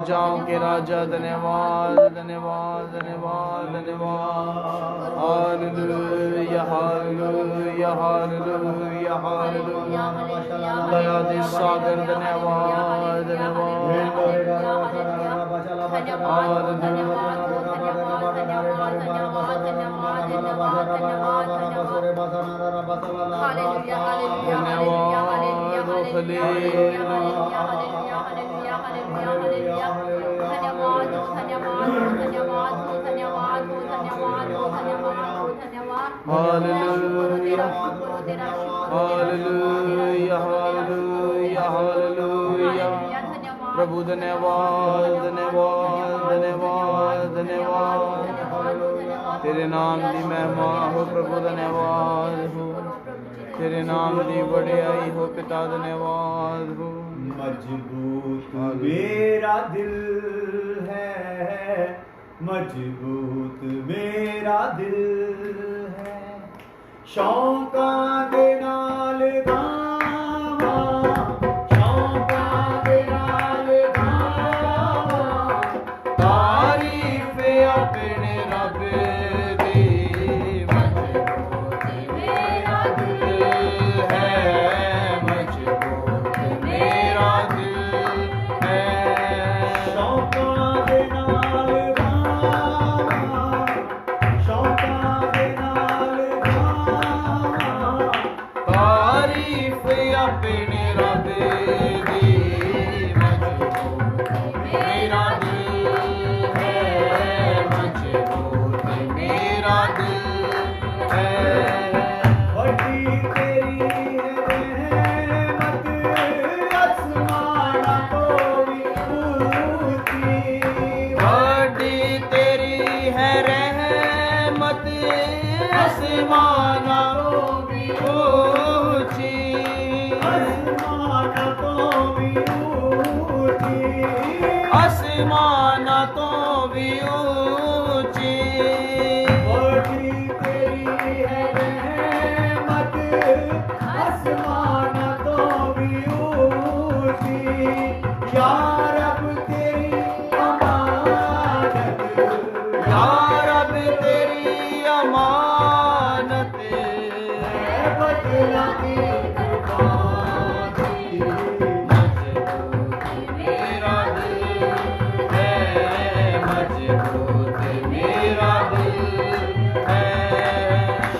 जाओ के राजा धन्यवाद धन्यवाद धन्यवाद धन्यवाद हालेलुया हालेलुया हालेलुया हालेलुया दया दे सागर धन्यवाद हालेलुया हालेलुया हालेलुया हालेलुया प्रभु धन्यवाद धन्यवाद धन्यवाद धन्यवाद तेरे नाम की महिमा हो प्रभु धन्यवाद हो तेरे नाम की बढ़ियाई हो पिता धन्यवाद हो मजबूत मेरा दिल है मजबूत मेरा दिल है शौका दे नाल गावा शौका दे नाल गावा तारीफ अपने रब दी मजबूत मेरा दिल है मजबूत मेरा दिल है शौका दे नाल गावा शौका दे नाल गावा तारीफ अपने रब दी मजबूत मेरा दिल है मजबूत मेरा दिल है बड़ी तेरी रहमत आसमाना तो भी ऊंची बड़ी तेरी है रहमत आसमाना भी ऊंची आसमाना तो भी ऊंची आसमाना तो भी ऊंची बड़ी तेरी है रहमत आसमाना तो भी ऊंची या रब तेरी अमानत या रब तेरी अमानत बदला की कुर्बानी मजबूत मेरा दिल है मजबूत मेरा दिल है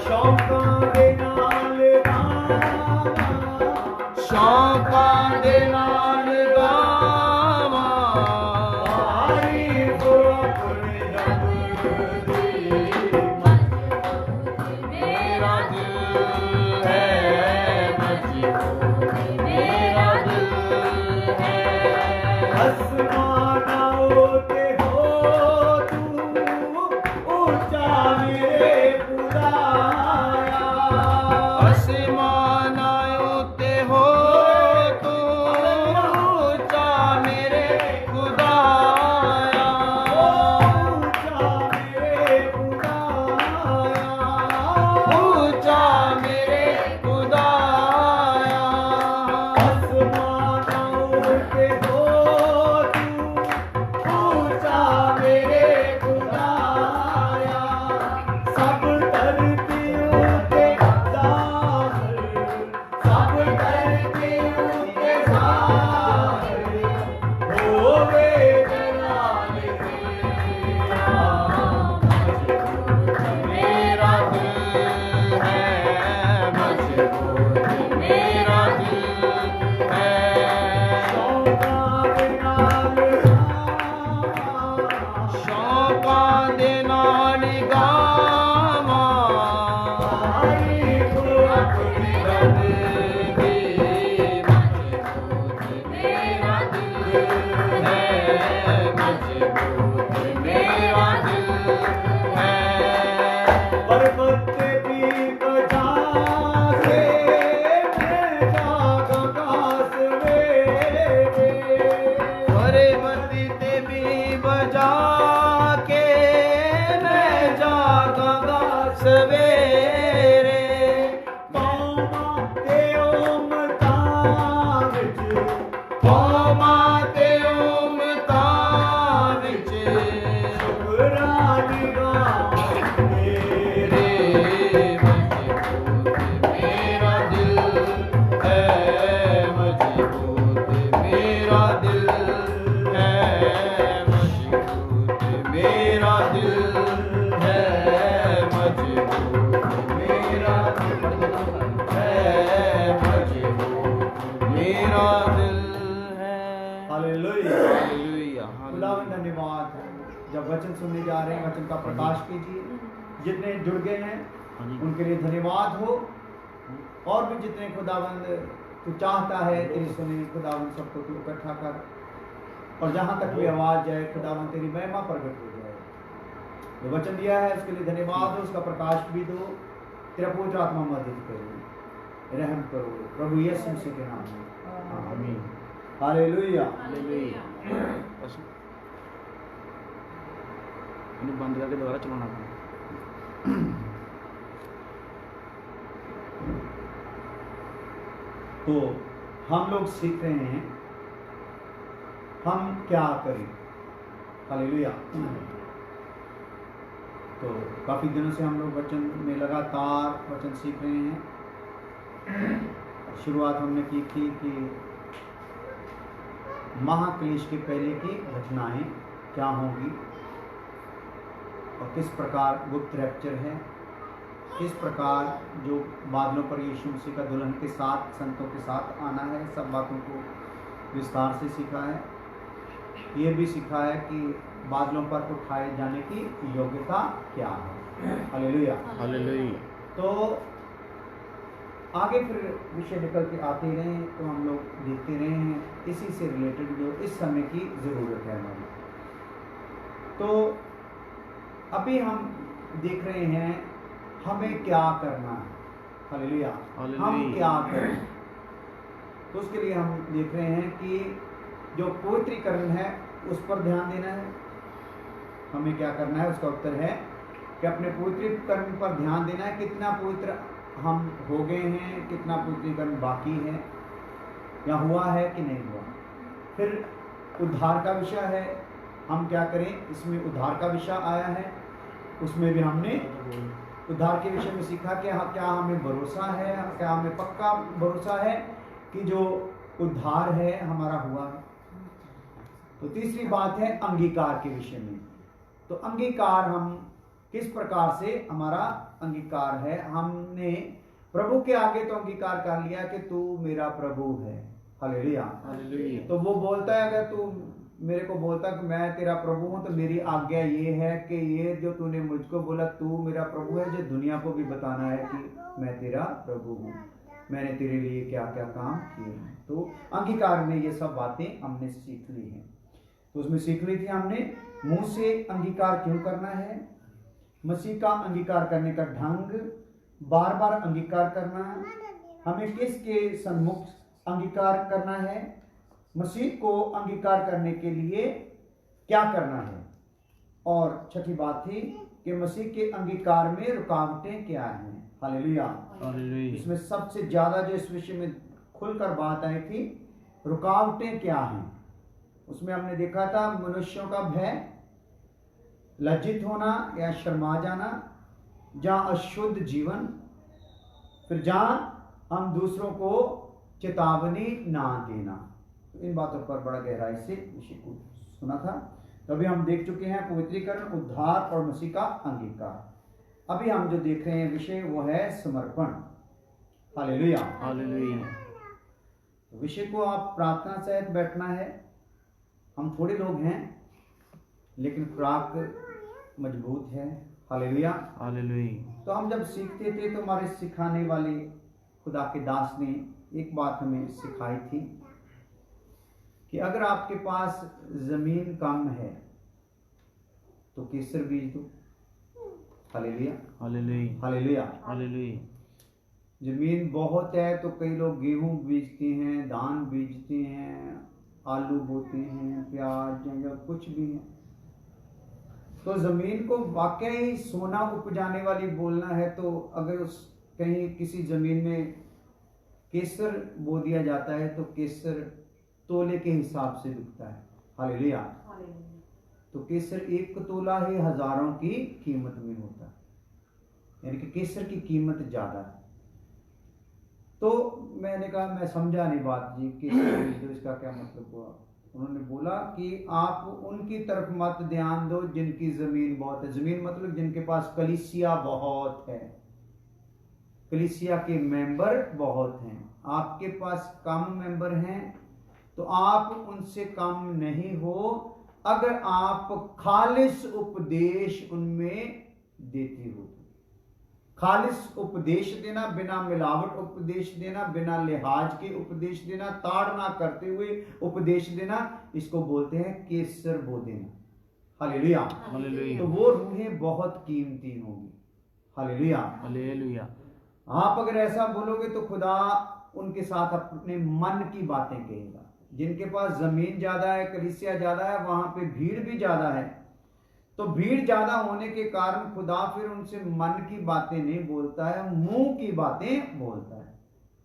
शौका दे नाल गावा शौका दे नाल गावा तारीफ अपने रब दी मेरा दिल है मजबूत मेरा दिल है आसमाना होते हो तू ऊंचा मेरे खुदाया आसमान आयोते हो तो ऊंचा मेरे खुदाया खुदावंद धन्यवाद है। जब वचन सुनने जा रहे हैं, वचन का प्रकाश कीजिए। जितने जुड़ गए हैं उनके लिए धन्यवाद हो, और भी जितने खुदावंद तू चाहता है तेरी सुने, खुदावंद सबको तू इकट्ठा कर, और जहां तक भी आवाज जाए खुदावंद तेरी महिमा प्रकट हो जाए। जो वचन दिया है उसके लिए धन्यवाद हो, उसका प्रकाश भी दो। तेरा पवित्र आत्मा मदद करो, रहम करो, प्रभु यीशु मसीह के नाम में आमीन। हालेलुया। बस इन्हें बंद करके दोबारा चलाना पड़ा। तो हम लोग सीख रहे हैं हम क्या करें। हालेलुया। तो काफी दिनों से हम लोग वचन में लगातार वचन सीख रहे हैं। शुरुआत हमने की थी कि महाक्लेश के पहले की घटनाएं क्या होंगी और किस प्रकार गुप्त रैप्चर है, किस प्रकार जो बादलों पर यीशु मसीह का दुल्हन के साथ संतों के साथ आना है, सब बातों को विस्तार से सीखा है। ये भी सीखा है कि बादलों पर उठाए जाने की योग्यता क्या है। Hallelujah hallelujah. तो आगे फिर विषय निकल के आते रहे, तो हम लोग देखते रहे हैं इसी से रिलेटेड जो इस समय की ज़रूरत है हमारी। तो अभी हम देख रहे हैं हमें क्या करना है। हालेलुया। हम क्या करें, तो उसके लिए हम देख रहे हैं कि जो पवित्रीकरण है उस पर ध्यान देना है। हमें क्या करना है, उसका उत्तर है कि अपने पवित्रीकरण पर ध्यान देना है। कितना पवित्र हम हो गए हैं, कितना पवित्रीकरण बाकी है, या हुआ है कि नहीं हुआ। फिर उद्धार का विषय है, हम क्या करें, इसमें उद्धार का विषय आया है। उसमें भी हमने उद्धार के विषय में सीखा कि क्या हमें भरोसा है, क्या हमें पक्का भरोसा है कि जो उद्धार है हमारा हुआ है। तो तीसरी बात है अंगीकार के विषय में। तो अंगीकार हम किस प्रकार से हमारा अंगीकार है। हमने प्रभु के आगे तो अंगीकार कर लिया कि तू मेरा प्रभु है। हालेलुया। तो वो बोलता है, अगर तू मेरे को बोलता कि मैं तेरा प्रभु हूं, तो मेरी आज्ञा ये है कि ये जो तूने मुझको बोला तू मेरा प्रभु है, जो दुनिया को भी बताना है कि मैं तेरा प्रभु हूं, मैंने तेरे लिए क्या क्या काम किए हैं। तो अंगीकार में ये सब बातें हमने सीख ली हैं। तो उसमें सीख ली थी हमने मुंह से अंगीकार क्यों करना है, मसीह का अंगीकार करने का ढंग, बार बार अंगीकार करना, हमें किसके सम्मुख अंगीकार करना है, मसीह को अंगीकार करने के लिए क्या करना है, और छठी बात थी कि मसीह के अंगीकार में रुकावटें क्या हैं। हालेलुया। इसमें सबसे ज्यादा जो इस विषय में खुलकर बात आई थी, रुकावटें क्या हैं। उसमें हमने देखा था मनुष्यों का भय, लज्जित होना या शर्मा जाना, जहाँ अशुद्ध जीवन, फिर जहाँ हम दूसरों को चेतावनी ना देना। तो इन बातों पर बड़ा गहराई से विषय को सुना था। तो अभी हम देख चुके हैं पवित्रीकरण, उद्धार और मसीह का अंगीकार। अभी हम जो देख रहे हैं विषय वो है समर्पण। Hallelujah hallelujah. तो विषय को आप प्रार्थना सहित बैठना है। हम थोड़े लोग हैं लेकिन खुराक मजबूत है। Hallelujah hallelujah. तो हम जब सीखते थे तो हमारे सिखाने वाले खुदा के दास ने एक बात हमें सिखाई थी कि अगर आपके पास जमीन कम है तो केसर बीज दो। Hallelujah hallelujah hallelujah. हालेलुया। जमीन बहुत है तो कई लोग गेहूं बीजते हैं, धान बीजते हैं, आलू बोते हैं, प्याज या कुछ भी है। तो जमीन को वाकई ही सोना उपजाने वाली बोलना है, तो अगर उस कहीं किसी जमीन में केसर बो दिया जाता है तो केसर तोले के हिसाब से बिकता है। हालेलुया। तो केसर एक तोला ही हजारों की कीमत में होता है, यानी कि केसर की कीमत ज्यादा है। तो मैंने कहा मैं समझा नहीं बात जी, केसर तो इसका क्या मतलब हुआ। उन्होंने बोला कि आप उनकी तरफ मत ध्यान दो जिनकी जमीन बहुत है। जमीन मतलब जिनके पास कलीसिया बहुत है, कलीसिया के मेंबर बहुत हैं। आपके पास कम मेंबर हैं तो आप उनसे कम नहीं हो। अगर आप खालिस उपदेश उनमें देते हो। खालिस उपदेश देना, बिना मिलावट उपदेश देना, बिना लिहाज के उपदेश देना, ताड़ना करते हुए उपदेश देना, इसको बोलते हैं केसर बो देना। हालेलुया। हालेलुया। तो वो रूहें बहुत कीमती होंगी। हालेलुया। हालेलुया। आप अगर ऐसा बोलोगे तो खुदा उनके साथ अपने मन की बातें कहेगा। जिनके पास जमीन ज्यादा है, कलीसिया ज्यादा है, वहां पे भीड़ भी ज्यादा है, तो भीड़ ज्यादा होने के कारण खुदा फिर उनसे मन की बातें नहीं बोलता है, मुंह की बातें बोलता है।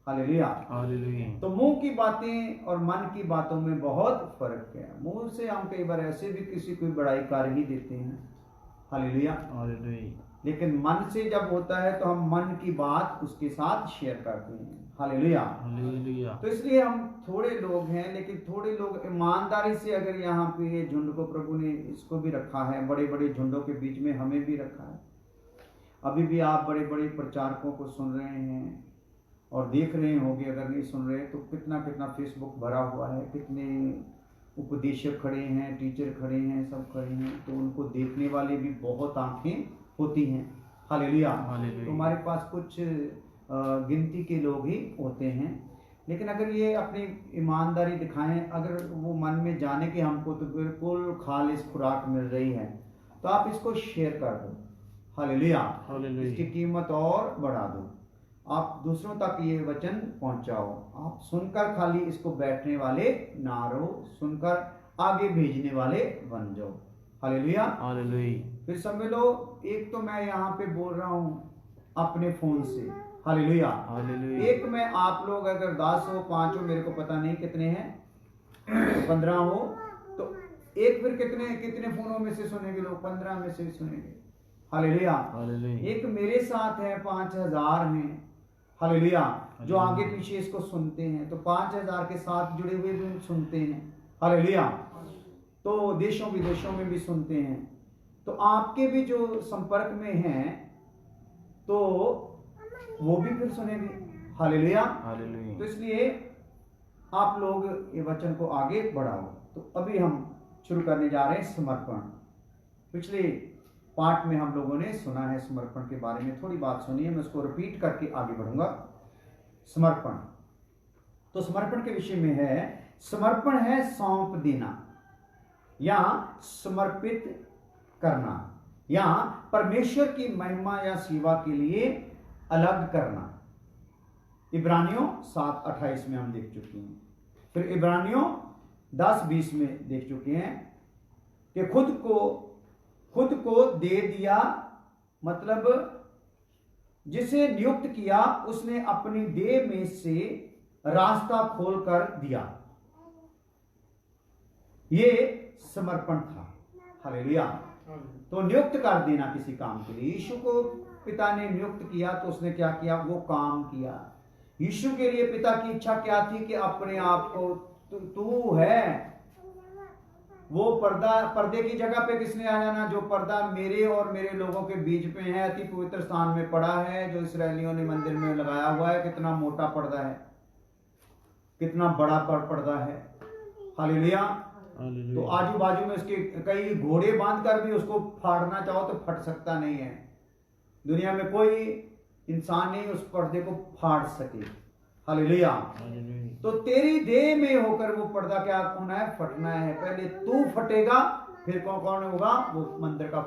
हालेलुया। हालेलुया। तो मुंह की बातें और मन की बातों में बहुत फर्क है। मुंह से हम कई बार ऐसे भी किसी को बड़ाई कर ही देते हैं। हालेलुया। हालेलुया। लेकिन मन से जब होता है तो हम मन की बात उसके साथ शेयर करते हैं। हालेलुया। हालेलुया। तो इसलिए हम थोड़े लोग हैं, लेकिन थोड़े लोग ईमानदारी से अगर यहाँ पे झुंड को प्रभु ने इसको भी रखा है, बड़े बड़े झुंडों के बीच में हमें भी रखा है। अभी भी आप बड़े बड़े प्रचारकों को सुन रहे हैं और देख रहे होंगे, अगर नहीं सुन रहे तो कितना कितना फेसबुक भरा हुआ है, कितने उपदेशक खड़े हैं, टीचर खड़े हैं, सब खड़े हैं, तो उनको देखने वाले भी बहुत आंखें होती हैं। हालेलुया। तो हमारे पास कुछ गिनती के लोग ही होते हैं, लेकिन अगर ये अपनी ईमानदारी दिखाएं, अगर वो मन में जाने कि हमको तो बिल्कुल खालिस खुराक मिल रही है, तो आप इसको शेयर कर दो। हालेलुया। इसकी कीमत और बढ़ा दो। आप दूसरों तक ये वचन पहुंचाओ। आप सुनकर खाली इसको बैठने वाले ना रहो, सुनकर आगे भेजने वाले बन जाओ। हालेलुया। हालेलुया। फिर समझ लो, एक तो मैं यहाँ पे बोल रहा हूँ अपने फोन से। हालेलुया। हालेलुया। एक में आप लोग अगर 10 हो, 5 हो, मेरे को पता नहीं कितने हैं, 15 हो, तो एक फिर कितने कितने फोनों में से सुनेंगे लोग? 15 में से सुनेंगे। हालेलुया। एक मेरे साथ है, 5000 हैं। हालेलुया। जो आगे पीछे इसको सुनते हैं, तो 5000 के साथ जुड़े हुए भी सुनते हैं। हालेलुया। तो देशों विदेशों में भी सुनते हैं, तो आपके भी जो संपर्क में हैं तो वो भी फिर सुनेंगे। हालेलुया। हालेलुया। तो इसलिए आप लोग ये वचन को आगे बढ़ाओ। तो अभी हम शुरू करने जा रहे हैं समर्पण। पिछले पार्ट में हम लोगों ने सुना है समर्पण के बारे में, थोड़ी बात सुनी है, मैं उसको रिपीट करके आगे बढ़ूंगा। समर्पण, तो समर्पण के विषय में है, समर्पण है सौंप देना या समर्पित करना या परमेश्वर की महिमा या सेवा के लिए अलग करना। इब्रानियों 7:28 में हम देख चुके हैं, फिर इब्रानियों 10:20 में देख चुके हैं कि खुद को दे दिया, मतलब जिसे नियुक्त किया उसने अपनी देह में से रास्ता खोल कर दिया। ये समर्पण था। हालेलुया। तो नियुक्त कर देना किसी काम के लिए। यीशु को पिता ने नियुक्त किया तो उसने क्या किया? वो काम किया। यीशु के लिए पिता की इच्छा क्या थी? कि अपने आप को तू है वो पर्दे की जगह पे किसने आ जाना? जो पर्दा मेरे और मेरे लोगों के बीच में है, अति पवित्र स्थान में पड़ा है, जो इसराइलियों ने मंदिर में लगाया हुआ है। कितना मोटा पर्दा है, कितना बड़ा पर्दा है। हालेलुया। तो आजू बाजू में उसके कई घोड़े बांध कर भी उसको फाड़ना चाहो तो फट सकता नहीं है। दुनिया में कोई इंसान नहीं उस पर्दे को फाड़ सके। हालेलुया। तो तेरी देह में होकर वो पर्दा क्या होना है? फटना है। पहले तू फटेगा, फिर कौन होगा? वो मंदिर का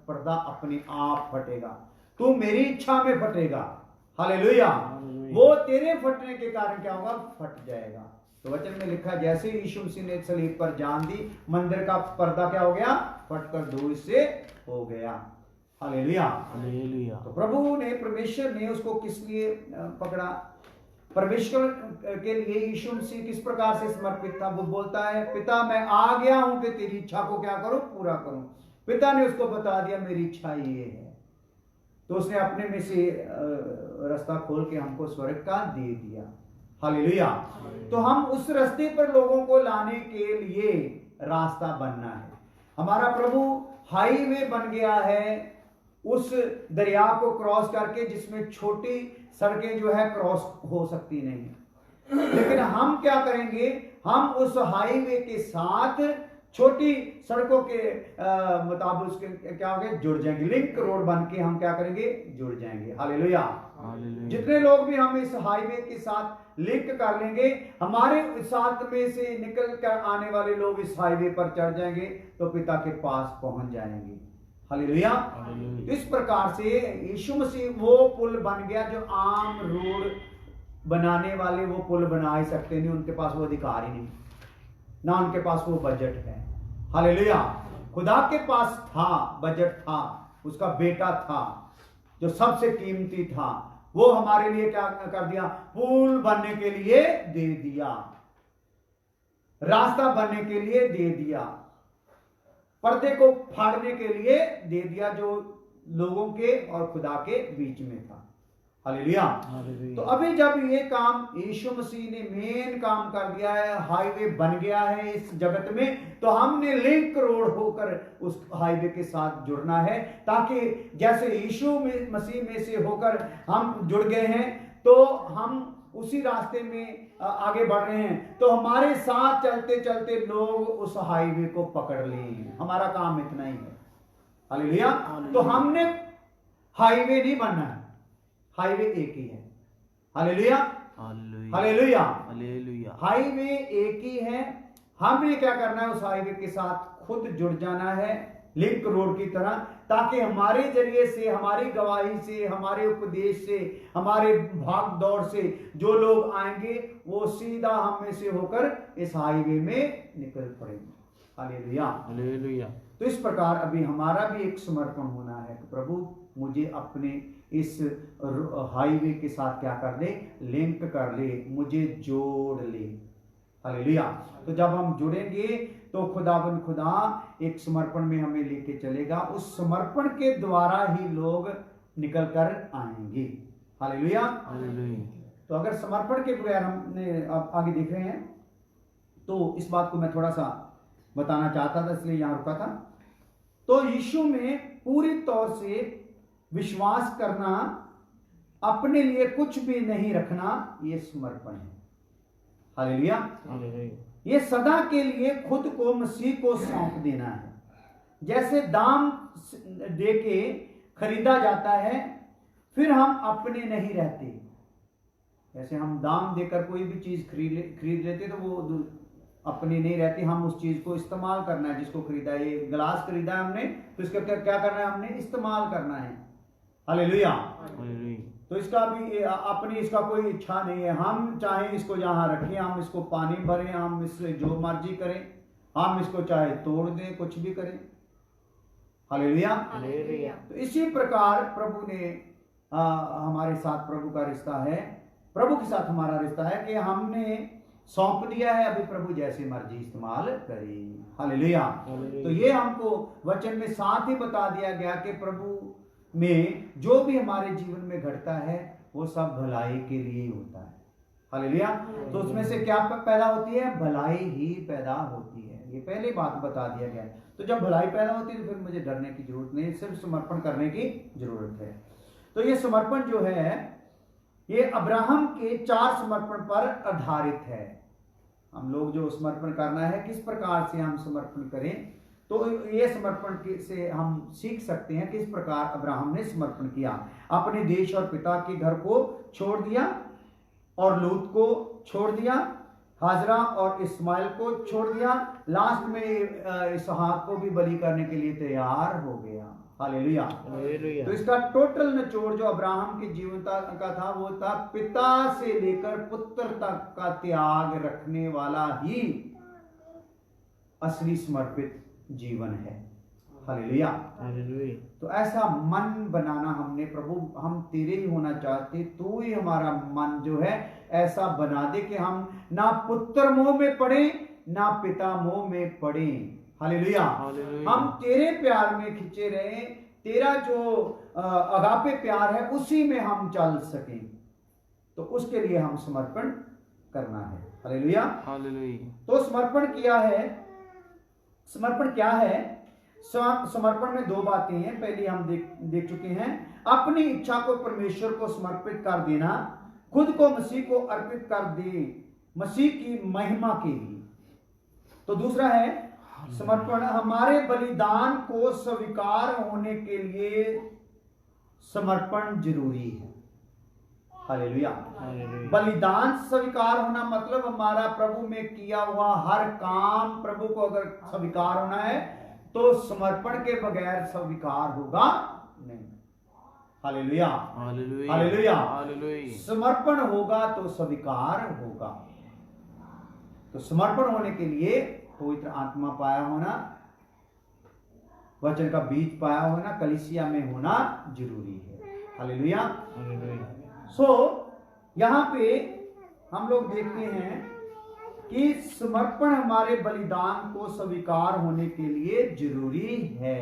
पर्दा अपने आप फटेगा। तू मेरी इच्छा में फटेगा। हालेलुया। वो तेरे फटने के कारण क्या होगा? फट जाएगा। तो वचन में लिखा, जैसे यीशु मसीह ने सलीब पर जान दी, मंदिर का पर्दा क्या हो गया? फटकर धूल से हो गया। हालेलुया। हालेलुया। तो प्रभु ने, परमेश्वर ने उसको किस लिए पकड़ा? परमेश्वर के लिए यीशु मसीह किस प्रकार से समर्पित था? वो बोलता है, पिता मैं आ गया हूं कि तेरी इच्छा को क्या करूं? पूरा करूं। पिता ने उसको बता दिया मेरी इच्छा ये है, तो उसने अपने में से रास्ता खोल के हमको स्वर्ग का दे दिया। हालेलुया। तो हम उस रास्ते पर लोगों को लाने के लिए रास्ता बनना है। हमारा प्रभु हाईवे बन गया है उस दरिया को क्रॉस करके, जिसमें छोटी सड़कें जो है क्रॉस हो सकती नहीं, लेकिन हम क्या करेंगे? हम उस हाईवे के साथ छोटी सड़कों के मुताबिक उसके क्या हो गए, जुड़ जाएंगे। लिंक रोड बन के हम क्या करेंगे, जुड़ जाएंगे। हालेलुया। जितने लोग भी हम इस हाईवे के साथ लिंक कर लेंगे, हमारे साथ में से निकल कर आने वाले लोग इस हाईवे पर चढ़ जाएंगे तो पिता के पास पहुंच जाएंगे। हालेलुया। इस प्रकार से यीशु मसीह वो पुल बन गया जो आम रोड बनाने वाले वो पुल बना ही सकते नहीं, उनके पास वो अधिकार ही नहीं, ना उनके पास वो बजट है। हालेलुया। खुदा के पास था, बजट था, उसका बेटा था जो सबसे कीमती था, वो हमारे लिए क्या कर दिया, पुल बनने के लिए दे दिया, रास्ता बनने के लिए दे दिया, पर्दे को फाड़ने के लिए दे दिया जो लोगों के और खुदा के बीच में था। हालेलुया। तो अभी जब ये काम यीशु मसीह ने मेन काम कर दिया है, हाईवे बन गया है इस जगत में, तो हमने लिंक रोड होकर उस हाईवे के साथ जुड़ना है, ताकि जैसे यीशु मसीह में से होकर हम जुड़ गए हैं तो हम उसी रास्ते में आगे बढ़ रहे हैं, तो हमारे साथ चलते चलते लोग उस हाईवे को पकड़ लें। हमारा काम इतना ही है। हालेलुया। तो हमने हाईवे नहीं बनना है, हाईवे एक ही है। हालेलुया। हालेलुया। हालेलुया। हाईवे एक ही है। हमें क्या करना है, उस हाईवे के साथ खुद जुड़ जाना है, लिंक रोड की तरह, ताकि हमारे जरिए से, हमारी गवाही से, हमारे उपदेश से, हमारे भाग दौड़ से जो लोग आएंगे वो सीधा हम में से होकर इस हाईवे में निकल पड़ेंगे। हालेलुया। हालेलुया। तो इस प्रकार अभी हमारा भी एक समर्पण होना है कि प्रभु मुझे अपने इस हाईवे के साथ क्या कर ले, लिंक कर ले, मुझे जोड़ ले। हालेलुया। तो जब हम जुड़ेंगे तो खुदावन खुदा एक समर्पण में हमें लेके चलेगा, उस समर्पण के द्वारा ही लोग निकल कर आएंगे। हालेलुया। तो अगर समर्पण के बगैर हमने आप आगे देख रहे हैं, तो इस बात को मैं थोड़ा सा बताना चाहता था, इसलिए यहां रुका था। तो यीशु में पूरी तौर से विश्वास करना, अपने लिए कुछ भी नहीं रखना, ये समर्पण है। हालेलुया। ये सदा के लिए खुद को मसीह को सौंप देना है। जैसे दाम देके खरीदा जाता है, फिर हम अपने नहीं रहते। जैसे हम दाम देकर कोई भी चीज खरीद लेते तो वो अपनी नहीं रहती, हम उस चीज को इस्तेमाल करना है। जिसको खरीदा, ये गिलास खरीदा है हमने, तो इसका क्या करना है, हमने इस्तेमाल करना है। हालेलुया। तो इसका भी अपनी इसका कोई इच्छा नहीं है, हम चाहे इसको यहाँ रखें, हम इसको पानी भरें, हम इससे जो मर्जी करें, हम इसको चाहे तोड़ दें, कुछ भी करें। हालेलुया। तो इसी प्रकार प्रभु ने हमारे साथ, प्रभु का रिश्ता है, प्रभु के साथ हमारा रिश्ता है कि हमने सौंप दिया है, अभी प्रभु जैसे मर्जी इस्तेमाल करें। हालेलुया। तो ये हमको वचन में साथ ही बता दिया गया कि प्रभु में जो भी हमारे जीवन में घटता है वो सब भलाई के लिए ही होता है। हालेलुया। तो उसमें से क्या पैदा होती है, भलाई ही पैदा होती है। ये पहले बात बता दिया गया है। तो जब भलाई पैदा होती है तो फिर मुझे डरने की जरूरत नहीं, सिर्फ समर्पण करने की जरूरत है। तो ये समर्पण जो है, ये अब्राहम के 4 समर्पण पर आधारित है। हम लोग जो समर्पण करना है, किस प्रकार से हम समर्पण करें, तो ये समर्पण से हम सीख सकते हैं किस प्रकार अब्राहम ने समर्पण किया। अपने देश और पिता के घर को छोड़ दिया और लूत को छोड़ दिया, हाजरा और इस्माइल को छोड़ दिया, लास्ट में इसहाक को भी बलि करने के लिए तैयार हो गया। हालेलुया। तो इसका टोटल निचोड़ जो अब्राहम के जीवन का था, वो था पिता से लेकर पुत्र तक का त्याग रखने वाला ही असली समर्पित जीवन है। हालेलुया। तो ऐसा मन बनाना हमने, प्रभु हम तेरे ही होना चाहते, तू ही हमारा मन जो है ऐसा बना दे कि हम ना पुत्र मोह में पड़े, ना पिता मोह में पड़े। हालेलुया। हम तेरे प्यार में खिंचे रहे, तेरा जो अगापे प्यार है उसी में हम चल सकें। तो उसके लिए हम समर्पण करना है। हालेलुया। तो समर्पण किया है, समर्पण क्या है? समर्पण में 2 बातें हैं। पहली हम देख चुके हैं, अपनी इच्छा को परमेश्वर को समर्पित कर देना, खुद को मसीह को अर्पित कर दे, मसीह की महिमा के लिए। तो दूसरा है समर्पण हमारे बलिदान को स्वीकार होने के लिए समर्पण जरूरी है। हालेलुया। बलिदान स्वीकार होना मतलब हमारा प्रभु में किया हुआ हर काम प्रभु को अगर स्वीकार होना है तो समर्पण के बगैर स्वीकार होगा नहीं। Hallelujah hallelujah hallelujah. हालेलुया। समर्पण होगा तो स्वीकार होगा। तो समर्पण होने के लिए पवित्र आत्मा पाया होना, वचन का बीज पाया होना, कलीसिया में होना जरूरी है। हालेलुया। सो यहाँ पे हम लोग देखते हैं कि समर्पण हमारे बलिदान को स्वीकार होने के लिए जरूरी है।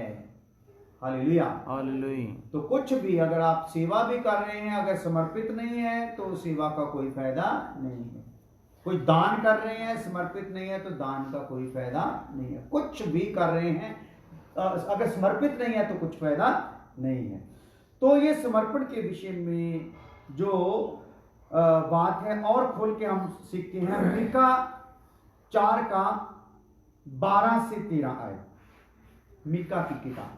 Hallelujah hallelujah. तो कुछ भी अगर आप सेवा भी कर रहे हैं, अगर समर्पित नहीं है तो सेवा का कोई फायदा नहीं है। कोई दान कर रहे हैं, समर्पित नहीं है तो दान का कोई फायदा नहीं है। कुछ भी कर रहे हैं अगर समर्पित नहीं है तो कुछ फायदा नहीं है। तो ये समर्पण के विषय में जो बात है और खोल के हम सीखते हैं। मीका 4 का 12 से 13 आए। मीका की किताब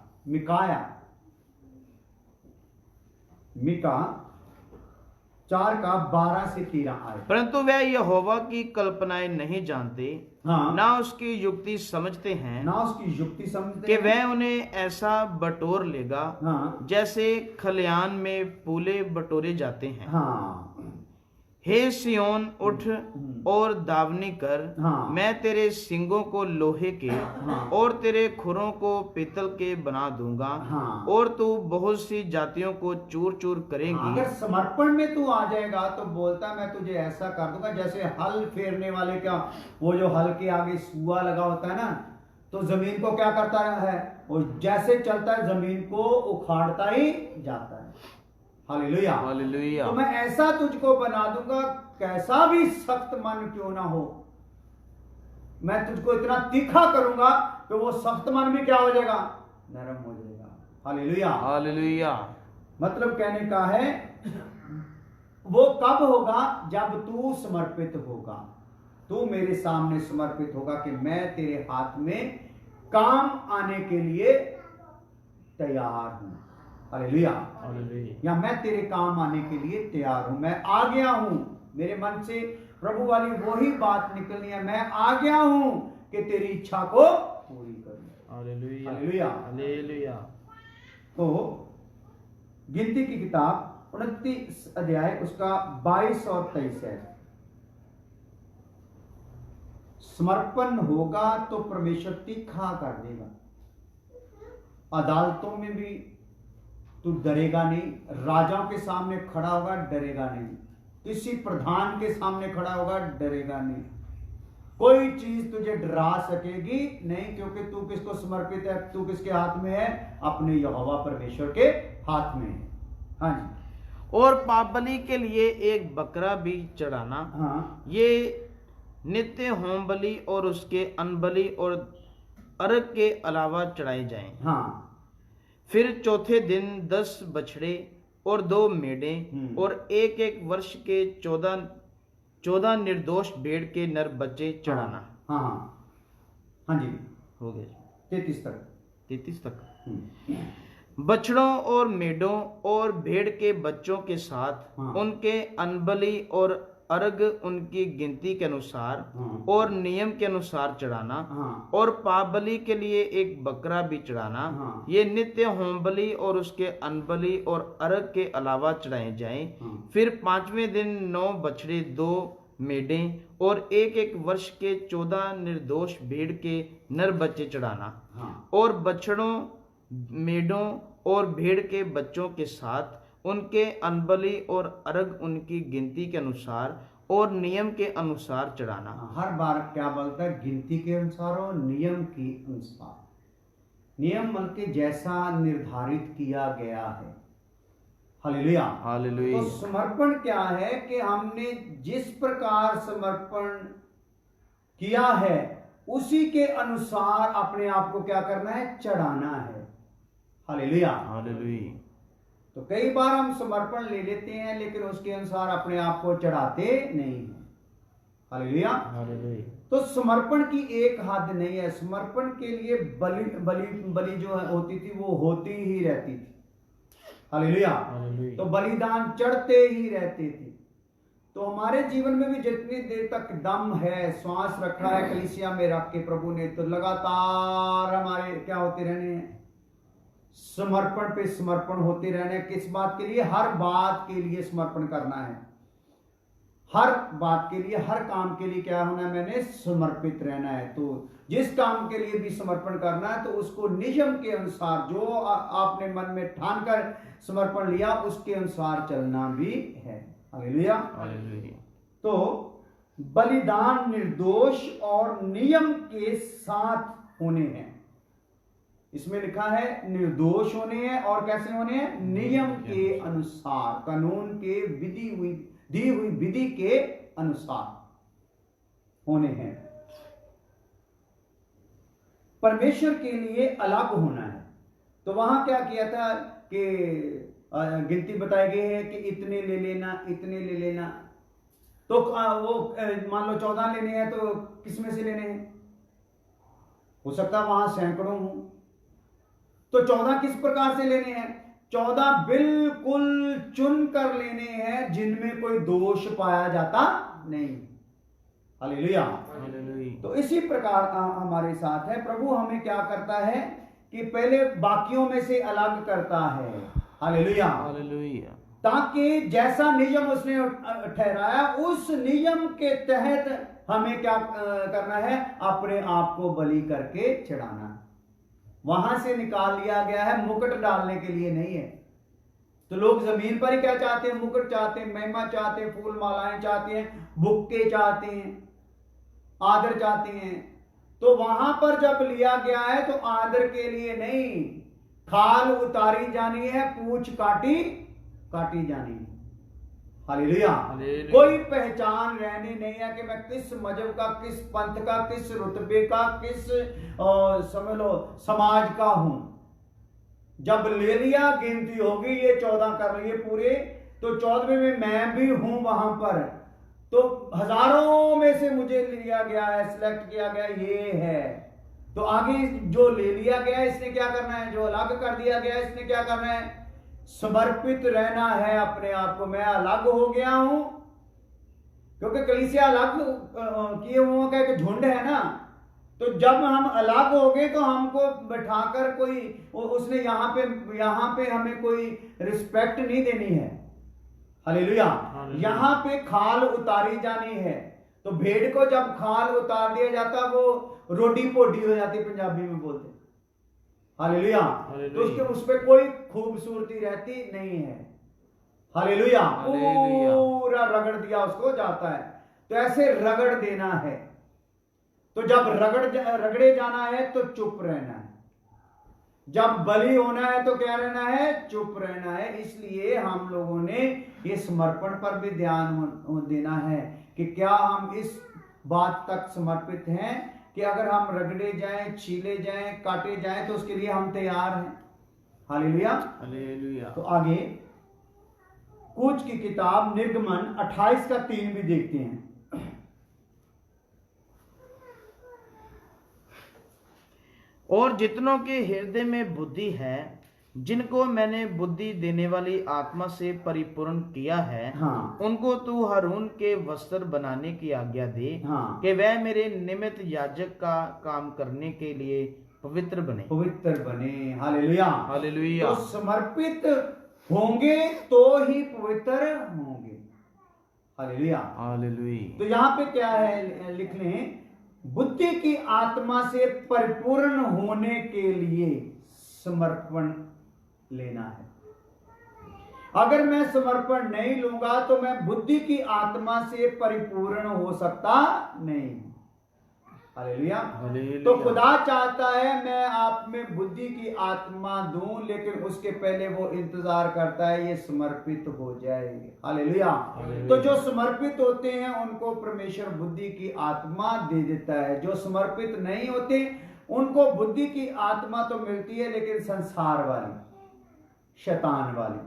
मीका 4 का 12 से 13 आए। परंतु वे यहोवा की कल्पनाएं नहीं जानते, हाँ, ना उसकी युक्ति समझते हैं, ना उसकी युक्ति समझते कि हैं। वह उन्हें ऐसा बटोर लेगा हाँ जैसे खलियान में पूले बटोरे जाते हैं। हाँ हे सियोन, उठ और दावनी कर। हाँ। मैं तेरे सींगों को लोहे के हाँ। और तेरे खुरों को पीतल के बना दूंगा, हाँ। और तू बहुत सी जातियों को चूर चूर करेंगी। अगर समर्पण में तू आ जाएगा तो बोलता मैं तुझे ऐसा कर दूंगा जैसे हल फेरने वाले का वो जो हल के आगे सुआ लगा होता है ना, तो जमीन को क्या करता है, वो जैसे चलता है जमीन को उखाड़ता ही जाता है। Hallelujah hallelujah. तो मैं ऐसा तुझको बना दूंगा, कैसा भी सख्त मन क्यों ना हो, मैं तुझको इतना तीखा करूंगा कि वो सख्त मन भी क्या हो जाएगा, नरम हो जाएगा। Hallelujah hallelujah. मतलब कहने का है वो कब होगा, जब तू समर्पित होगा, तू मेरे सामने समर्पित होगा कि मैं तेरे हाथ में काम आने के लिए तैयार हूं। हालेलुया। या मैं तेरे काम आने के लिए तैयार हूं, मैं आ गया हूं। मेरे मन से प्रभु वाली वही बात निकलनी है, मैं आ गया हूं कि तेरी इच्छा को पूरी करूं। Hallelujah hallelujah. हालेलुया। तो गिनती की किताब 29 अध्याय उसका 22 और 23 है। समर्पण होगा तो परमेश्वर तीखा कर देगा। अदालतों में भी तू डरेगा नहीं, राजाओं के सामने खड़ा होगा डरेगा नहीं, किसी प्रधान के सामने खड़ा होगा डरेगा नहीं, कोई चीज तुझे डरा सकेगी नहीं, क्योंकि तू किसको समर्पित है, तू किसके हाथ में है, अपने यहोवा परमेश्वर के हाथ में है। हाँ जी। और पाप बलि के लिए एक बकरा भी चढ़ाना, हाँ ये नित्य होम बलि और उसके अनबलि और अर्घ के अलावा चढ़ाए जाएं। हाँ। फिर चौथे दिन 10 बछड़े और 2 मेढ़े और एक वर्ष के 14 निर्दोष भेड़ के नर बच्चे चढ़ाना। हाँ हाँ हाँ जी, हो गए 33 तक। 33 तक। बछड़ों और मेढ़ों और भेड़ के बच्चों के साथ हाँ। उनके अनबलि और अर्घ उनकी गिनती के अनुसार हाँ। और नियम के अनुसार चढ़ाना, हाँ। और पाप बलि के लिए एक बकरा भी चढ़ाना। हाँ। ये नित्य होम बलि और उसके अनबलि और अर्घ के अलावा चढ़ाए जाएं। हाँ। फिर 5वें दिन 9 बछड़े, 2 मेढ़े और एक वर्ष के 14 निर्दोष भेड़ के नर बच्चे चढ़ाना। हाँ। और बछड़ों, मेढ़ों और भेड़ के बच्चों के साथ उनके अनबलि और अर्घ उनकी गिनती के अनुसार और नियम के अनुसार चढ़ाना। हर बार क्या बोलता है, गिनती के अनुसार और नियम के अनुसार। नियम मतलब के जैसा निर्धारित किया गया है। Hallelujah hallelujah. तो समर्पण क्या है कि हमने जिस प्रकार समर्पण किया है उसी के अनुसार अपने आप को क्या करना है, चढ़ाना है। Hallelujah hallelujah. तो कई बार हम समर्पण ले लेते हैं लेकिन उसके अनुसार अपने आप को चढ़ाते नहीं हैं। हालेलुया। हालेलुया। तो समर्पण की एक हद नहीं है, समर्पण के लिए बलि बलि बलि जो होती थी वो होती ही रहती थी। हालेलुया। हालेलुया। तो बलिदान चढ़ते ही रहते थे। तो हमारे जीवन में भी जितनी देर तक दम है, श्वास रखा है कलीसिया में रख के प्रभु ने, तो लगातार हमारे क्या होते रहने हैं, समर्पण पे समर्पण होते रहने। किस बात के लिए? हर बात के लिए समर्पण करना है, हर बात के लिए, हर काम के लिए क्या होना है, मैंने समर्पित रहना है। तो जिस काम के लिए भी समर्पण करना है तो उसको नियम के अनुसार, जो आपने मन में ठान कर समर्पण लिया उसके अनुसार चलना भी है। हालेलुया। हालेलुया। तो बलिदान निर्दोष और नियम के साथ होने हैं। इसमें लिखा है निर्दोष होने हैं और कैसे होने हैं? नियम के अनुसार, कानून के दी हुई विधि के अनुसार होने हैं। परमेश्वर के लिए अलग होना है। तो वहां क्या किया था कि गिनती बताई गई है कि इतने ले लेना, इतने ले लेना। तो वो मान लो 14 लेने हैं तो किस में से लेने हैं? हो सकता है वहां सैकड़ों हो, तो 14 किस प्रकार से लेने हैं? 14 बिल्कुल चुन कर लेने हैं जिनमें कोई दोष पाया जाता नहीं। हालेलुया। हालेलुया। तो इसी प्रकार हमारे साथ है, प्रभु हमें क्या करता है कि पहले बाकियों में से अलग करता है। हालेलुया। हालेलुया। ताकि जैसा नियम उसने ठहराया उस नियम के तहत हमें क्या करना है? अपने आप को बलि करके चढ़ाना। वहां से निकाल लिया गया है, मुकुट डालने के लिए नहीं है। तो लोग जमीन पर ही क्या चाहते हैं? मुकुट चाहते हैं, महिमा चाहते हैं, फूल मालाएं चाहते हैं, बुक्के चाहते हैं, आदर चाहते हैं। तो वहां पर जब लिया गया है तो आदर के लिए नहीं, खाल उतारी जानी है, पूछ काटी जानी है। हालेलुया। कोई पहचान रहनी नहीं है कि मैं किस मजहब का, किस पंथ का, किस रुतबे का, किस समझ लो समाज का हूं। जब ले लिया, गिनती होगी, ये 14 कर लिए पूरे, तो 14वें में मैं भी हूं वहां पर। तो हजारों में से मुझे लिया गया है, सिलेक्ट किया गया, ये है। तो आगे जो ले लिया गया इसने क्या करना है? जो अलग कर दिया गया इसने क्या करना है? समर्पित रहना है अपने आप को। मैं अलग हो गया हूं, क्योंकि कलीसिया अलग किए हुए का एक झुंड है ना। तो जब हम अलग हो गए तो हमको बैठाकर कोई, उसने यहां पे हमें कोई रिस्पेक्ट नहीं देनी है। हालेलुया। यहां पे खाल उतारी जानी है। तो भेड़ को जब खाल उतार दिया जाता वो रोडी पोडी हो जाती, पंजाबी में बोलते। हालेलुया। तो उसके उस पर कोई खूबसूरती रहती नहीं है। हालेलुया। पूरा रगड़ दिया उसको जाता है। तो ऐसे रगड़ देना है। तो जब रगड़े जाना है तो चुप रहना है। जब बलि होना है तो क्या रहना है? चुप रहना है। इसलिए हम लोगों ने ये समर्पण पर भी ध्यान देना है कि क्या हम इस बात तक समर्पित हैं कि अगर हम रगड़े जाएं, छीले जाएं, काटे जाएं तो उसके लिए हम तैयार हैं। हालेलुया। हालेलुया। तो आगे कूच की किताब निर्गमन 28 का 3 भी देखते हैं। और जितनों के हृदय में बुद्धि है, जिनको मैंने बुद्धि देने वाली आत्मा से परिपूर्ण किया है, हाँ। उनको तू हारून के वस्त्र बनाने की आज्ञा दे, हाँ। कि वह मेरे निमित्त याजक का काम करने के लिए पवित्र बने। हालेलुया। हालेलुया। तो समर्पित होंगे तो ही पवित्र होंगे। हालेलुया। हालेलुया। तो यहां पे क्या है? लिख लें, बुद्धि की आत्मा से परिपूर्ण होने के लिए समर्पण लेना है। अगर मैं समर्पण नहीं लूंगा तो मैं बुद्धि की आत्मा से परिपूर्ण हो सकता नहीं। हालेलुया। तो खुदा चाहता है मैं आप में बुद्धि की आत्मा दूं, लेकिन उसके पहले वो इंतजार करता है ये समर्पित हो जाए। हालेलुया। तो जो समर्पित होते हैं उनको परमेश्वर बुद्धि की आत्मा दे देता है। जो समर्पित नहीं होते उनको बुद्धि की आत्मा तो मिलती है, लेकिन संसार वाली, शैतान वाली।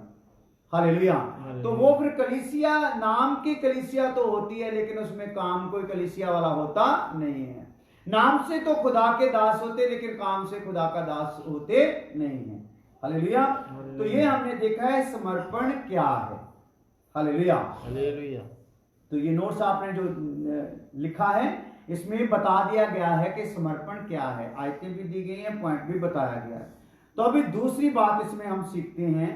हालेलुया। तो वो फिर कलीसिया, नाम की कलीसिया तो होती है, लेकिन उसमें काम कोई कलीसिया वाला होता नहीं है। नाम से तो खुदा के दास होते, लेकिन काम से खुदा का दास होते नहीं है। हालेलुया। तो ये हमने देखा है समर्पण क्या है। हालेलुया। हालेलुया। तो ये नोट्स आपने जो लिखा है इसमें बता दिया गया है कि समर्पण क्या है, आयतें भी दी गई हैं, पॉइंट भी बताया गया है। तो अभी दूसरी बात इसमें हम सीखते हैं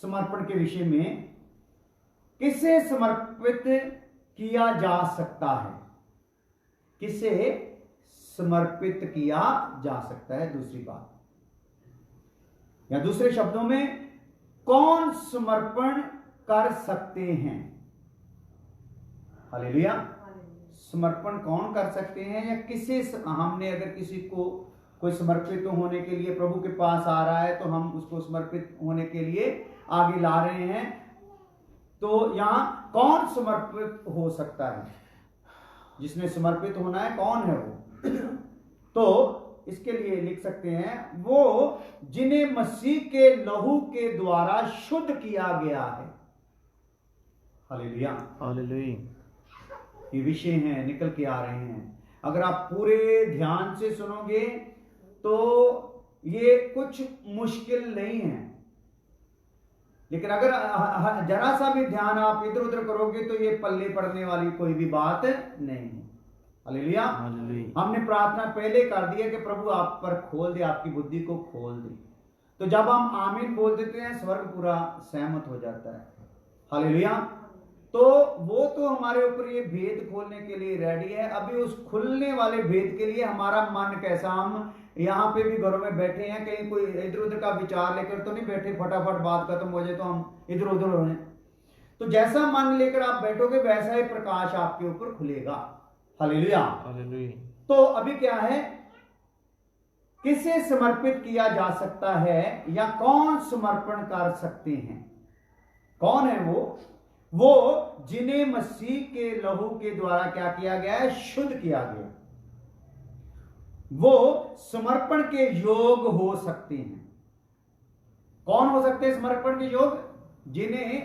समर्पण के विषय में, किसे समर्पित किया जा सकता है, किसे समर्पित किया जा सकता है। दूसरी बात, या दूसरे शब्दों में, कौन समर्पण कर सकते हैं। हालेलुया। समर्पण कौन कर सकते हैं, या किसे हमने अगर किसी को कोई समर्पित होने के लिए प्रभु के पास आ रहा है तो हम उसको समर्पित होने के लिए आगे ला रहे हैं, तो यहां कौन समर्पित हो सकता है, जिसने समर्पित होना है कौन है वो। तो इसके लिए लिख सकते हैं, वो जिन्हें मसीह के लहू के द्वारा शुद्ध किया गया है। हालेलुया। हालेलुया। ये विषय हैं, निकल के आ रहे हैं। अगर आप पूरे ध्यान से सुनोगे तो ये कुछ मुश्किल नहीं है, लेकिन अगर जरा सा भी ध्यान आप इधर उधर करोगे तो ये पल्ले पड़ने वाली कोई भी बात नहीं है। हालेलुया। हमने प्रार्थना पहले कर दी है कि प्रभु आप पर खोल दे, आपकी बुद्धि को खोल दे। तो जब हम आमीन बोल देते हैं, स्वर्ग पूरा सहमत हो जाता है। हालेलुया। तो वो तो हमारे ऊपर ये भेद खोलने के लिए रेडी है। अभी उस खुलने वाले भेद के लिए हमारा मन कैसा, हम यहाँ पे भी घरों में बैठे हैं, कहीं कोई इधर उधर का विचार लेकर तो नहीं बैठे, फटाफट बात खत्म हो जाए तो हम इधर उधर हो रहे हैं। तो जैसा मन लेकर आप बैठोगे वैसा ही प्रकाश आपके ऊपर खुलेगा। हालेलुया। तो अभी क्या है, किसे समर्पित किया जा सकता है, या कौन समर्पण कर सकते हैं। कौन है वो जिन्हें मसीह के लहू के द्वारा क्या किया गया है, शुद्ध किया गया। वो समर्पण के योग हो सकते हैं। कौन हो सकते हैं समर्पण के योग, जिन्हें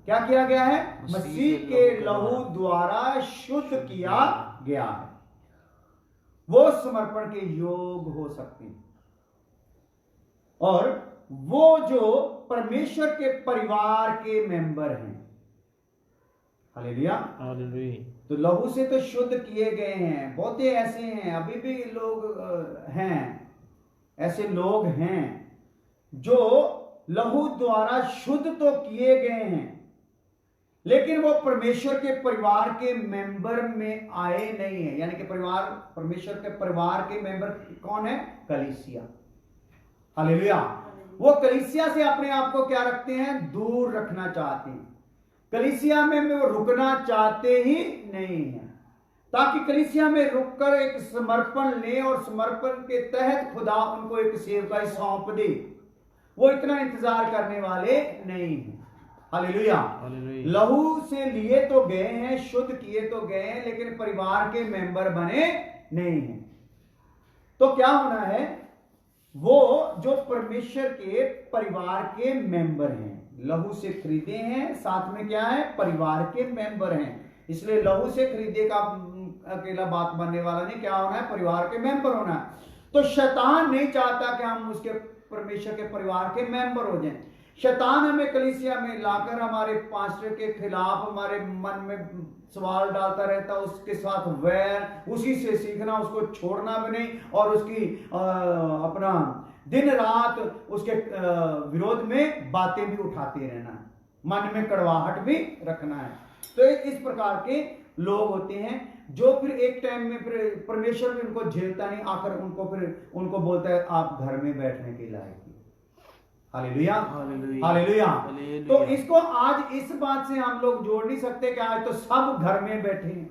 क्या किया गया है, मसीह के लहू द्वारा शुद्ध किया गया है, वो समर्पण के योग हो सकते हैं। और वो जो परमेश्वर के परिवार के मेंबर हैं। हालेलुया। तो लहू से तो शुद्ध किए गए हैं। बहुत ऐसे हैं, अभी भी लोग हैं, ऐसे लोग हैं जो लहू द्वारा शुद्ध तो किए गए हैं, लेकिन वो परमेश्वर के परिवार के मेंबर में आए नहीं है। यानी कि परिवार, परमेश्वर के परिवार के मेंबर कौन है, कलीसिया। हालेलुया। वो कलीसिया से अपने आप को क्या रखते हैं, दूर रखना चाहते हैं। कलीसिया में वो रुकना चाहते ही नहीं है, ताकि कलीसिया में रुककर एक समर्पण ले और समर्पण के तहत खुदा उनको एक सेवकाई सौंप दे। वो इतना इंतजार करने वाले नहीं है। हालेलुया। लहू से लिए तो गए हैं, शुद्ध किए तो गए हैं, लेकिन परिवार के मेंबर बने नहीं हैं। तो क्या होना है, वो जो परमेश्वर के परिवार के मेंबर हैं, लहू से खरीदे हैं, साथ में क्या है, परिवार के मेंबर हैं। इसलिए लहू से खरीदे का अकेला बात बनने वाला नहीं, क्या होना है, परिवार के मेंबर होना है। तो शैतान नहीं चाहता कि हम उसके परमेश्वर के परिवार के मेंबर हो जाएं। शैतान हमें कलीसिया में लाकर हमारे पास्टर के खिलाफ हमारे मन में सवाल डालता रहता, उसके साथ वैर, उसी से सीखना, उसको छोड़ना भी नहीं, और उसकी अपना दिन रात उसके विरोध में बातें भी उठाते रहना है, मन में कड़वाहट भी रखना है। तो इस प्रकार के लोग होते हैं जो फिर एक टाइम में फिर परमेश्वर भी उनको झेलता नहीं, आकर उनको बोलता है आप घर में बैठने के लायक। हालेलुया। हालेलुया। तो इसको आज इस बात से हम लोग जोड़ नहीं सकते कि आज तो सब घर में बैठे हैं।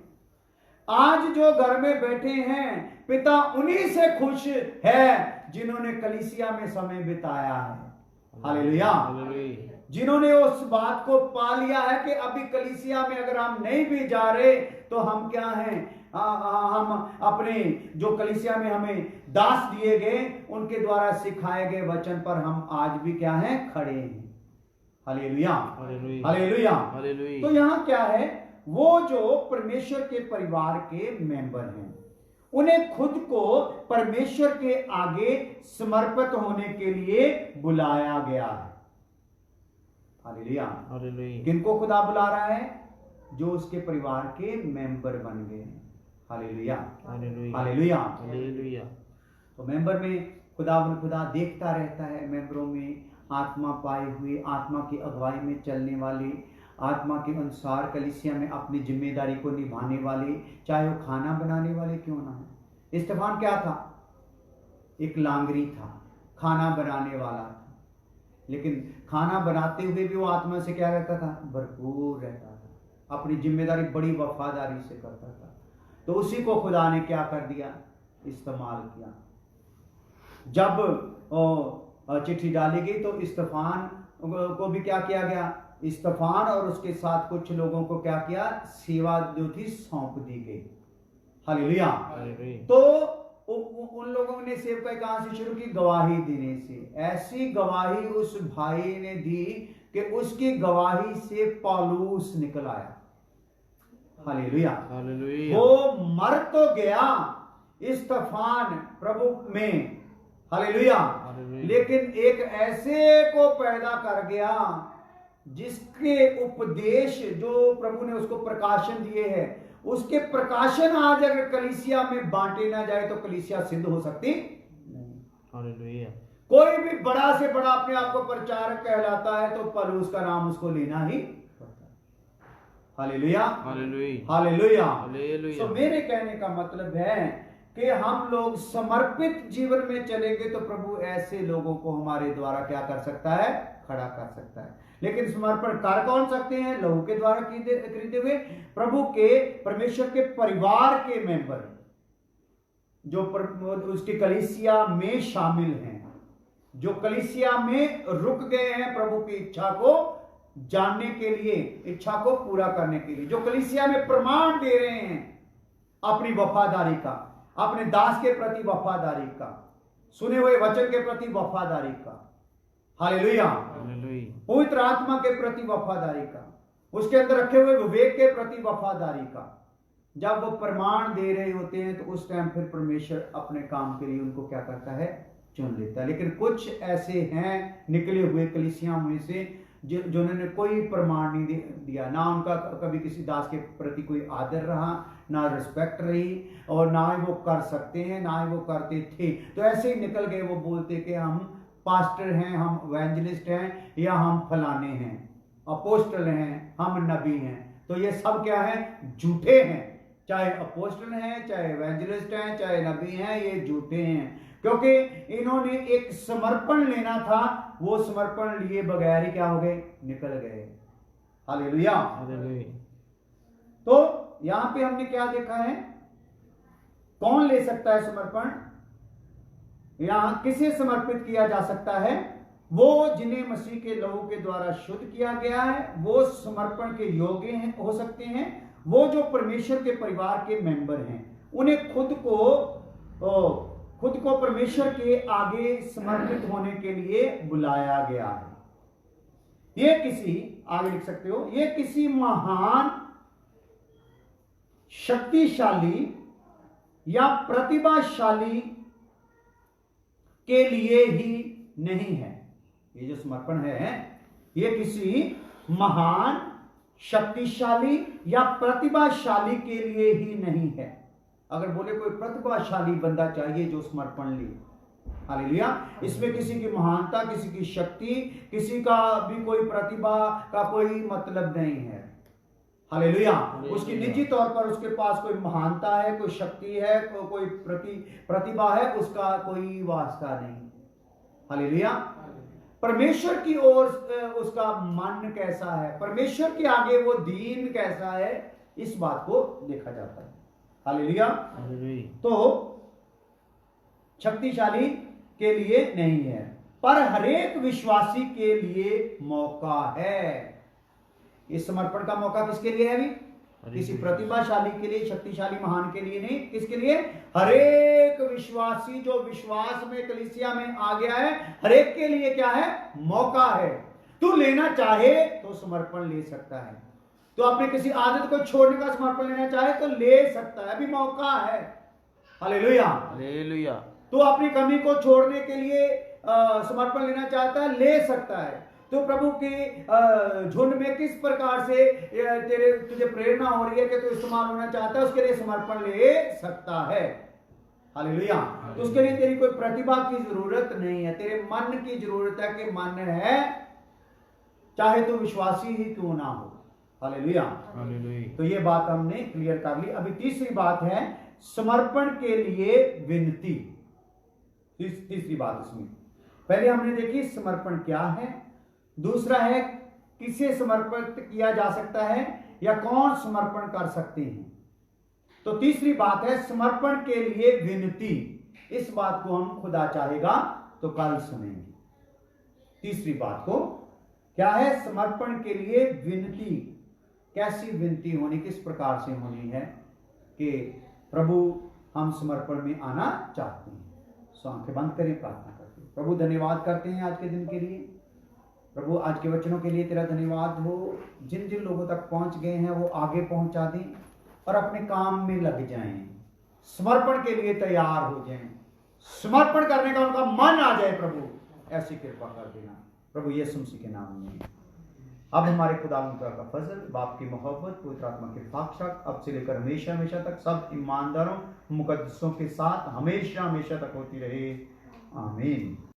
आज जो घर में बैठे हैं, पिता उन्हीं से खुश है जिन्होंने कलीसिया में समय बिताया है। हालेलुया। जिन्होंने उस बात को पा लिया है कि अभी कलीसिया में अगर हम नहीं भी जा रहे तो हम क्या हैं, हम अपने जो कलीसिया में हमें दास दिए गए, उनके द्वारा सिखाए गए वचन पर हम आज भी क्या हैं, खड़े हैं। Hallelujah, hallelujah, hallelujah. हालेलुया। तो यहाँ क्या है, वो जो परमेश्वर के परिवार के मेंबर हैं, उन्हें खुद को परमेश्वर के आगे समर्पित होने के लिए बुलाया गया है। हालेलुया, हालेलुया, किनको खुदा बुला रहा है? जो उसके परिवार के मेंबर बन गए हैं। Hallelujah, hallelujah, hallelujah. हालेलुया। तो मेंबर में खुदा देखता रहता है, मेंबरों में आत्मा पाए हुए, आत्मा की अगुवाई में चलने वाले, आत्मा के अनुसार कलीसिया में अपनी जिम्मेदारी को निभाने वाले, चाहे वो खाना बनाने वाले क्यों ना हो। इस्तेफान क्या था? एक लांगरी था, खाना बनाने वाला था, लेकिन खाना बनाते हुए भी वो आत्मा से क्या रहता था? भरपूर रहता था, अपनी जिम्मेदारी बड़ी वफादारी से करता था। तो उसी को खुदा ने क्या कर दिया? इस्तेमाल किया। जब चिट्ठी डाली गई तो इस्तेफान को भी क्या किया गया? इस्तेफान और उसके साथ कुछ लोगों को क्या किया? सेवा जो थी सौंप दी गई। हालेलुया। तो उन लोगों ने सेवकाई कहां से शुरू की? गवाही देने से। ऐसी गवाही उस भाई ने दी कि उसकी गवाही से पौलुस निकल आया। Hallelujah, hallelujah. वो मर तो गया इस्तेफान प्रभु में, हालेलुया, लेकिन एक ऐसे को पैदा कर गया जिसके उपदेश जो प्रभु ने उसको प्रकाशन दिए हैं, उसके प्रकाशन आज अगर कलीसिया में बांटे ना जाए तो कलीसिया सिद्ध हो सकती नहीं। हालेलुया। कोई भी बड़ा से बड़ा अपने आप को प्रचारक कहलाता है तो पौलुस का नाम उसको लेना ही पड़ता है। Hallelujah, hallelujah, hallelujah, hallelujah. तो मेरे कहने का मतलब है कि हम लोग समर्पित जीवन में चलेंगे तो प्रभु ऐसे लोगों को हमारे द्वारा क्या कर सकता है? खड़ा कर सकता है। लेकिन समर्पण कर कौन सकते हैं? लहू के द्वारा खरीदे हुए प्रभु के, परमेश्वर के परिवार के मेंबर, जो उसकी कलीसिया में शामिल हैं, जो कलीसिया में रुक गए हैं प्रभु की इच्छा को जानने के लिए, इच्छा को पूरा करने के लिए, जो कलीसिया में प्रमाण दे रहे हैं अपनी वफादारी का, अपने दास के प्रति वफादारी का, सुने हुए वचन के प्रति वफादारी का, हालेलुया, पवित्र आत्मा के प्रति वफादारी का, उसके अंदर रखे हुए विवेक के प्रति वफादारी का। जब वो प्रमाण दे रहे होते हैं तो उस टाइम फिर परमेश्वर अपने काम के लिए उनको क्या करता है? चुन लेता है। लेकिन कुछ ऐसे हैं निकले हुए कलीसिया में से जिन्होंने कोई प्रमाण नहीं दिया, ना उनका कभी किसी दास के प्रति कोई आदर रहा, ना रिस्पेक्ट रही, और ना ही वो कर सकते हैं, ना ही वो करते थे। तो ऐसे ही निकल गए, वो बोलते कि हम पास्टर हैं, हम इवेंजलिस्ट हैं, या हम फलाने हैं, अपोस्टल हैं, हम नबी हैं। तो ये सब क्या है? झूठे हैं। चाहे अपोस्टल हैं, चाहे इवेंजलिस्ट हैं, चाहे नबी हैं, ये झूठे हैं, क्योंकि इन्होंने एक समर्पण लेना था, वो समर्पण लिए बगैर ही क्या हो गए? निकल गए। Hallelujah, hallelujah. तो यहां पे हमने क्या देखा है? कौन ले सकता है समर्पण? यहां किसे समर्पित किया जा सकता है? वो जिन्हें मसीह के लहू के द्वारा शुद्ध किया गया है, वो समर्पण के योग्य हो सकते हैं। वो जो परमेश्वर के परिवार के मेंबर हैं, उन्हें खुद को परमेश्वर के आगे समर्पित होने के लिए बुलाया गया है। ये किसी, आगे लिख सकते हो, ये किसी महान, शक्तिशाली या प्रतिभाशाली के लिए ही नहीं है। ये जो समर्पण है, ये किसी महान, शक्तिशाली या प्रतिभाशाली के लिए ही नहीं है। अगर बोले कोई प्रतिभाशाली बंदा चाहिए जो समर्पण ले, हालेलुया, इसमें किसी की महानता, किसी की शक्ति, किसी का भी कोई प्रतिभा का कोई मतलब नहीं है। हालेलुया, उसकी निजी तौर पर उसके पास कोई महानता है, कोई शक्ति है, कोई प्रतिभा है, उसका कोई वास्ता नहीं। हालेलुया, परमेश्वर की ओर उसका मन कैसा है, परमेश्वर के आगे वो दीन कैसा है, इस बात को देखा जाता है। हालेलुया, तो शक्तिशाली के लिए नहीं है, पर हरेक विश्वासी के लिए मौका है। इस समर्पण का मौका किसके लिए है? अभी किसी प्रतिभाशाली के लिए, शक्तिशाली, महान के लिए नहीं। किसके लिए? हरेक विश्वासी जो विश्वास में कलीसिया में आ गया है, हरेक के लिए क्या है? मौका है। तू लेना चाहे तो समर्पण ले सकता है। तो अपने किसी आदत को छोड़ने का समर्पण लेना चाहे तो ले सकता है, अभी मौका है। हालेलुया। हालेलुया। तो अपनी कमी को छोड़ने के लिए समर्पण लेना चाहता है, ले सकता है। तो प्रभु के झुंड में किस प्रकार से तुझे प्रेरणा हो रही है कि तू इस्तेमाल होना चाहता है, उसके लिए समर्पण ले सकता है। हालेलुया। तो उसके लिए तेरी कोई प्रतिभा की जरूरत नहीं है, तेरे मन की जरूरत है कि मन है, चाहे तू विश्वासी ही क्यों ना हो। हालेलुया। तो ये बात हमने क्लियर कर ली। अभी तीसरी बात है समर्पण के लिए विनती। तीसरी बात इसमें, पहले हमने देखी समर्पण क्या है, दूसरा है किसे समर्पित किया जा सकता है या कौन समर्पण कर सकते हैं। तो तीसरी बात है समर्पण के लिए विनती। इस बात को हम खुदा चाहेगा तो कल सुनेंगे। तीसरी बात को क्या है, समर्पण के लिए विनती। कैसी विनती होनी, किस प्रकार से होनी है कि प्रभु हम समर्पण में आना चाहते हैं। सो आंखें बंद करें, प्रार्थना करते हैं। प्रभु धन्यवाद करते हैं आज के दिन के लिए। प्रभु आज के वचनों के लिए तेरा धन्यवाद हो। जिन जिन लोगों तक पहुंच गए हैं वो आगे पहुंचा दें और अपने काम में लग जाएं, समर्पण के लिए तैयार हो जाएं, समर्पण करने का उनका मन आ जाए। प्रभु ऐसी कृपा कर देना प्रभु यीशु मसीह के नाम में। अब हमारे खुदा का फजल, बाप की मोहब्बत, पवित्र आत्मा के साक्षात अब से लेकर हमेशा हमेशा तक सब ईमानदारों मुकद्दसों के साथ हमेशा हमेशा तक होती रहे। आमीन।